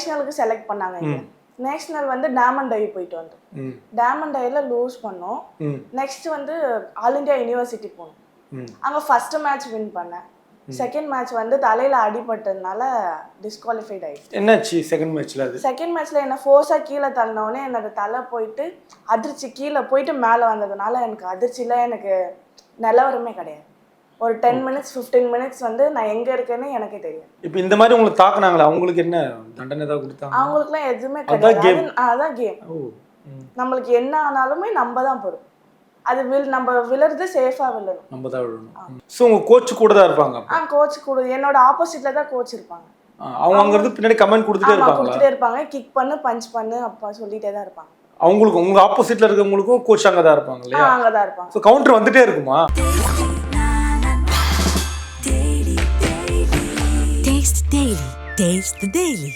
நேஷனலுக்கு select பண்ணாங்க. National வந்து diamond ஐ போயிட்டு வந்தோம். டைமண்ட் ஐல லூஸ் பண்ணோம். நெக்ஸ்ட் வந்து ஆல் இந்தியா யூனிவர்சிட்டி போனோம். அங்கே ஃபர்ஸ்ட் மேட்ச் வின் பண்ணேன். செகண்ட் மேட்ச் வந்து தலையில அடிபட்டதுனால டிஸ்குவாலிஃபைட் ஆயிடுச்சு. என்னாச்சு செகண்ட் மேட்ச்ல? செகண்ட் மேட்ச்ல என்ன ஃபோர்ஸா கீழே தள்ளினோடனே என்னோட தலை போயிட்டு அதிர்ச்சி கீழே போயிட்டு மேலே வந்ததுனால எனக்கு அதிர்ச்சியில எனக்கு நிலவரமே கிடையாது. ஒரு 10 மினிட்ஸ் 15 மினிட்ஸ் வந்து நான் எங்க இருக்கேன்னு எனக்கே தெரியும். இப்போ இந்த மாதிரி உங்களுக்கு தாக்குனாங்களா? அவங்களுக்கு என்ன தண்டனை ஏதாவது கொடுத்தாங்க? அவங்களுக்குலாம் எதுவுமே கிடையாது. அதான் கேம். நம்மளுக்கு என்ன ஆனாலுமே நம்ம தான் போறோம். அது நம்ம விழுறது சேஃபா விழணும். நம்ம தான் விழணும். ஸோ உங்க கோச் கூட தான் இருப்பாங்க? கோச் கூட என்னோட ஆப்போசிட்ல தான் கோச் இருப்பாங்க. அவங்க அங்க இருந்து பின்னாடி கமெண்ட் கொடுத்துட்டே இருப்பாங்க. கிக் பண்ணு பஞ்ச் பண்ணு அப்பா சொல்லிட்டே தான் இருப்பாங்க. அவங்களுக்கு உங்க ஆப்போசிட்ல இருக்கவங்களுக்கும் கோச் அங்க தான் இருப்பாங்க இல்லையா? அங்க தான் இருப்பாங்க. ஸோ கவுண்டர் வந்துட்டே இருக்குமா? Taste the Daily.